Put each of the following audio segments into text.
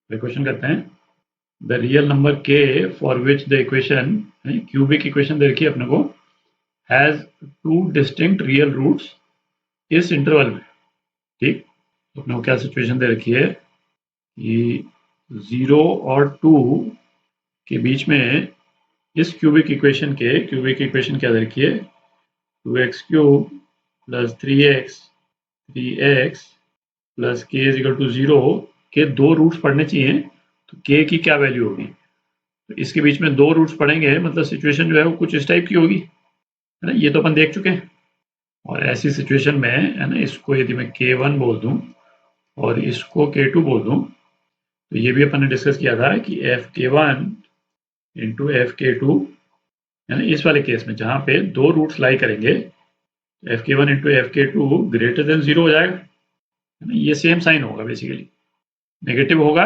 तो क्वेश्चन करते हैं द रियल नंबर के for which the equation cubic equation दे रखी है अपने को has two distinct real roots इस इंटरवल में। ठीक, तो अपने को क्या सिचुएशन दे रखी है कि 0 और 2 के बीच में इस क्यूबिक इक्वेशन क्या दे रखी है 2x cube plus 3x plus k is equal to 0 के दो रूट्स पढ़ने चाहिए। तो k की क्या वैल्यू होगी, तो इसके बीच में दो रूट्स पढ़ेंगे मतलब सिचुएशन जो है वो कुछ इस टाइप की होगी, है ना। ये तो अपन देख चुके हैं। और ऐसी सिचुएशन में है ना, इसको यदि मैं k1 बोल दूं और इसको k2 बोल दूं, तो ये भी अपन ने डिस्कस किया था कि fk1 इंटू fk2, है ना, इस वाले केस में जहां पे दो रूट्स लाई करेंगे fk1 into fk2 greater than 0 हो जाएगा, है ना। ये सेम साइन होगा, बेसिकली नेगेटिव होगा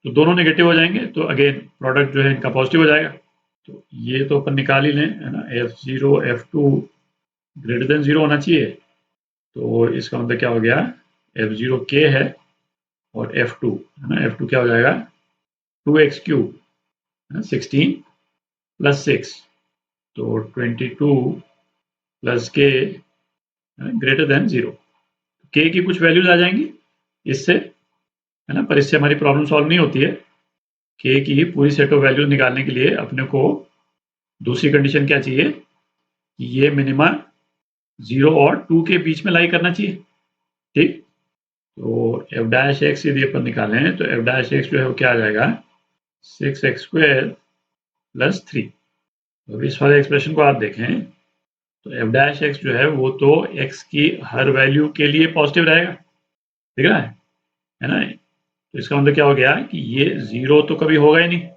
तो दोनों नेगेटिव हो जाएंगे, तो अगेन प्रोडक्ट जो है इनका पॉजिटिव हो जाएगा। तो ये तो अपन निकाल ही लें, है ना। f0 f2 ग्रेटर देन 0 होना चाहिए, तो इसका मतलब क्या हो गया f0 k है और f2, है ना, f2 क्या हो जाएगा 2x क्यूब 16 प्लस 6, तो 22 plus k greater than 0। k की कुछ वैल्यूज आ जाएंगी इससे, है ना, पर इससे हमारी प्रॉब्लम सॉल्व नहीं होती है। k की पूरी सेट ऑफ वैल्यूज निकालने के लिए अपने को दूसरी कंडीशन क्या चाहिए कि ये मिनिमा 0 और 2 के बीच में लाई करना चाहिए। ठीक, तो एफ डैश एक्स यदि अपन निकालें तो एफ डैश एक्स जो है वो क्या आ जाएगा 6x स्क्वायर प्लस 3। तो इस वाले एक्सप्रेशन को आप देखें तो एफ डैश एक्स जो है वो तो x की हर वैल्यू के लिए पॉजिटिव रहेगा, दिख रहा है ना। तो इसका मतलब क्या हो गया कि ये 0 तो कभी होगा ही नहीं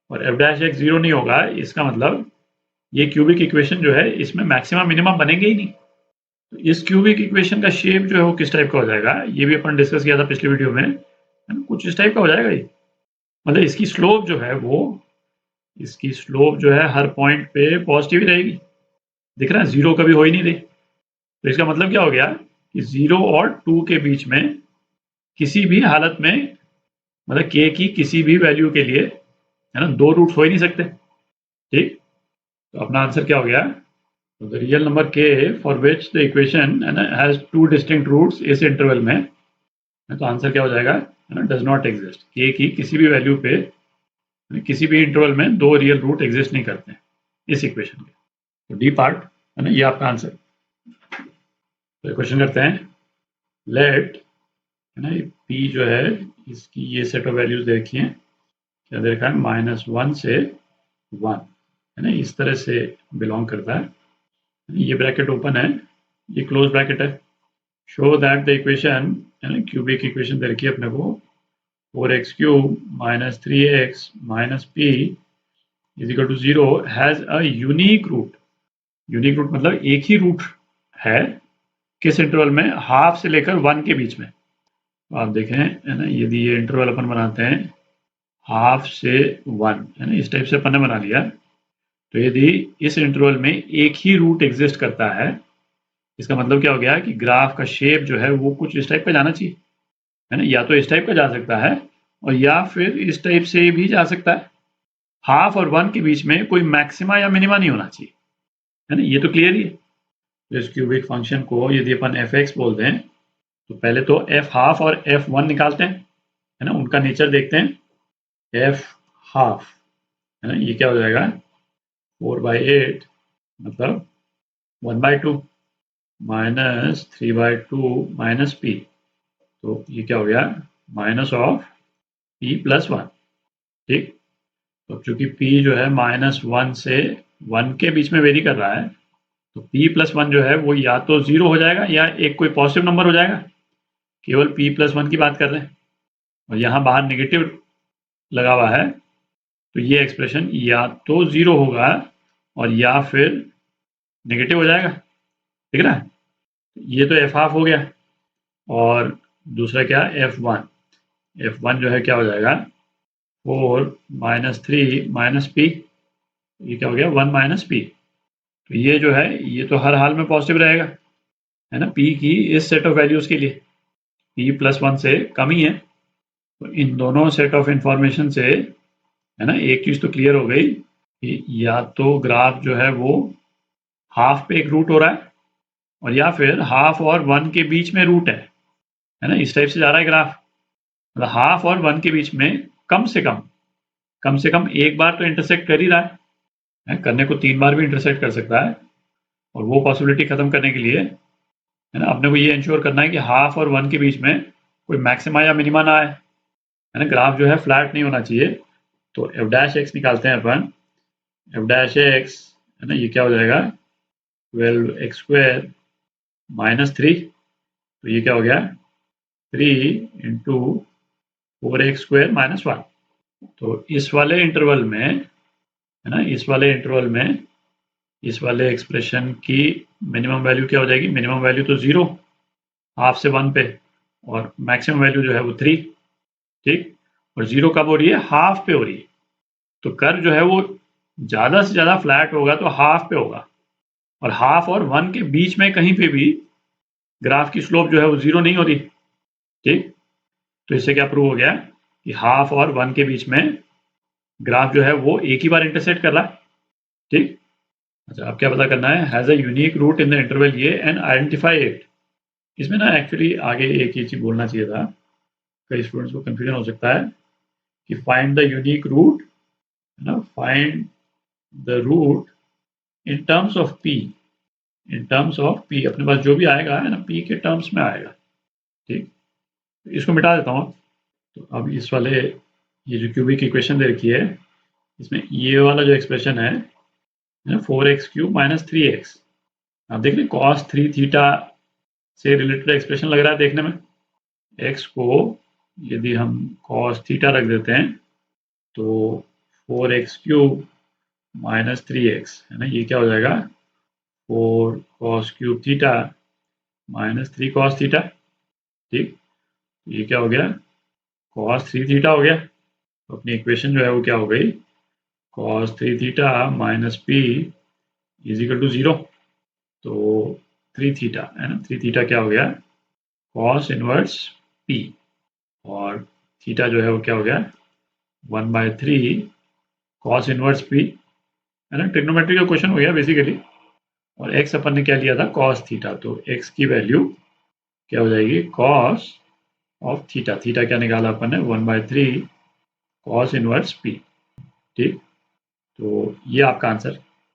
और एफ डैश एक्स 0 नहीं होगा, इसका मतलब ये क्यूबिक इक्वेशन जो है इसमें मैक्सिमम मिनिमम बनेंगे ही नहीं। तो इस क्यूबिक इक्वेशन का शेप जो है वो किस टाइप का हो जाएगा, ये भी अपन डिस्कस किया था पिछली वीडियो में, कुछ इस टाइप का हो जाएगा ये। मतलब इसकी स्लोप जो है हर पॉइंट पे पॉजिटिव ही रहेगी, दिख रहा है, 0 कभी हो ही नहीं रही। तो इसका मतलब क्या हो गया कि 0 और 2 के बीच में किसी भी हालत में, मतलब k की किसी भी वैल्यू के लिए, है ना, दो रूट्स हो ही नहीं सकते। ठीक, तो अपना आंसर क्या हो गया, तो the real number k for which the equation has two distinct roots इस इंटरवल में, तो आंसर क्या हो जाएगा, है ना, डज नॉट एग्जिस्ट। k की किसी भी वैल्यू पे किसी भी इंटरवल में दो रियल रूट एग्जिस्ट नहीं करते हैं इस इक्वेशन के। तो डी पार्ट, है ना, ये आपका आंसर। तो क्वेश्चन करते हैं लेट, है ना, p जो है इसकी ये सेट ऑफ वैल्यूज दे रखी हैं, क्या दे रखा है -1 से 1, है ना, इस तरह से बिलोंग करता है। ये ब्रैकेट ओपन है, ये क्लोज ब्रैकेट है। शो दैट द इक्वेशन, है ना, क्यूबिक इक्वेशन दे रखी है अपने को 4x cube minus 3x minus p is equal to 0 has a unique root. Unique root मतलब एक ही रूट है किस इंटरवल में, हाफ से लेकर 1 के बीच में। तो आप देखें, है ना, यदि ये इंटरवल अपन बनाते हैं हाफ से 1, है ना, इस टाइप से अपन ने बना लिया, तो यदि इस इंटरवल में एक ही रूट एग्जिस्ट करता है, इसका मतलब क्या हो गया कि ग्राफ का शेप जो है वो कुछ इस टाइप का जाना चाहिए, है ना। या तो इस टाइप का जा सकता है और या फिर इस टाइप से भी जा सकता है। हाफ और 1 के बीच में कोई मैक्सिमा या मिनिमा नहीं होना चाहिए, है ना, ये तो क्लियर ही है। तो इस क्यूबिक फंक्शन को यदि अपन एफ एक्स बोल दें, तो पहले तो एफ हाफ और एफ 1 निकालते हैं, है ना, उनका नेचर देखते हैं। एफ हाफ, है ना, ये क्या हो जाएगा 4/8 मतलब 1/2 माइनस 3/2 माइनस पी, तो ये क्या हो गया माइनस ऑफ पी प्लस 1। ठीक, तो चूंकि p जो है -1 से 1 के बीच में वेरी कर रहा है, तो p+1 जो है वो या तो 0 हो जाएगा या एक कोई पॉजिटिव नंबर हो जाएगा। केवल p+1 की बात कर रहे हैं और यहाँ बाहर नेगेटिव लगा हुआ है, तो ये एक्सप्रेशन या तो 0 होगा और या फिर नेगेटिव हो जाएगा, ठीक है ना। ये तो एफ हाफ हो गया और दूसरा क्या f1 जो है क्या हो जाएगा 4 - 3 माइनस पी, ये क्या हो गया 1 माइनस पी। तो ये जो है ये तो हर हाल में पॉजिटिव रहेगा, है ना, p की इस सेट ऑफ वैल्यूज के लिए p+1 से कम ही है, तो इन दोनों सेट ऑफ इंफॉर्मेशन से है ना एक चीज तो क्लियर हो गई कि या तो ग्राफ जो है वो हाफ पे एक रूट हो रहा है और या फिर हाफ और 1 के बीच में रूट है ना, इस टाइप से जा रहा है ग्राफ। मतलब हाफ और 1 के बीच में कम से कम एक बार तो इंटरसेक्ट कर ही रहा है, करने को 3 बार भी इंटरसेक्ट कर सकता है। और वो पॉसिबिलिटी खत्म करने के लिए है ना अपने को ये इंश्योर करना है कि हाफ और 1 के बीच में कोई मैक्सिमा या मिनिमा ना आए, है ना, ग्राफ जो है फ्लैट नहीं होना चाहिए। तो एफ डैश एक्स निकालते हैं अपन। एफ डैश एक्स है ना, ये क्या हो जाएगा 12x² -3। तो ये क्या हो गया 3 इंटू 4x² -1। तो इस वाले इंटरवल में है ना, इस वाले एक्सप्रेशन की मिनिमम वैल्यू क्या हो जाएगी, मिनिमम वैल्यू तो 0 हाफ से 1 पे, और मैक्सिमम वैल्यू जो है वो 3। ठीक, और 0 कब हो रही है, हाफ पे हो रही है। तो कर्व जो है वो ज़्यादा से ज़्यादा फ्लैट होगा तो हाफ पे होगा, और हाफ और 1 के बीच में कहीं पे भी ग्राफ की स्लोप जो है वो 0 नहीं हो रही। ठीक, तो इससे क्या प्रूव हो गया कि हाफ और 1 के बीच में ग्राफ जो है वो एक ही बार इंटरसेक्ट कर रहा है। ठीक, अच्छा अब क्या पता करना है, has a unique root in the interval ये एंड आइडेंटिफाई इट। इसमें ना एक्चुअली आगे एक ही चीज बोलना चाहिए था, कई स्टूडेंट्स को कंफ्यूजन हो सकता है कि फाइंड द यूनिक रूट, है ना, find the root in terms of P. In terms of P अपने पास जो भी आएगा है ना पी के टर्म्स में आएगा। ठीक, इसको मिटा देता हूँ। तो अब इस वाले ये जो क्यूबिक इक्वेशन दे रखी है, इसमें ये वाला जो एक्सप्रेशन है 4x³ -3x, आप देख रहे cos 3 थीटा से रिलेटेड एक्सप्रेशन लग रहा है देखने में। x को यदि हम cos थीटा रख देते हैं तो 4x³ -3x है ना, ये क्या हो जाएगा 4 cos³ थीटा -3 cos थीटा। ठीक, ये क्या हो गया cos 3 थीटा हो गया। तो अपनी इक्वेशन जो है वो क्या हो गई, cos 3 theta -p is equal to 0। तो 3 थीटा है ना, 3 थीटा क्या हो गया cos इनवर्स p, और थीटा जो है वो क्या हो गया 1/3 cos इनवर्स p, है ना, ट्रिग्नोमेट्री का क्वेश्चन हो गया बेसिकली। और x अपन ने क्या लिया था cos थीटा, तो x की वैल्यू क्या हो जाएगी cos ऑफ थीटा। थीटा क्या निकाला अपन ने 1/3 cos इनवर्स p। ठीक, तो ये आपका आंसर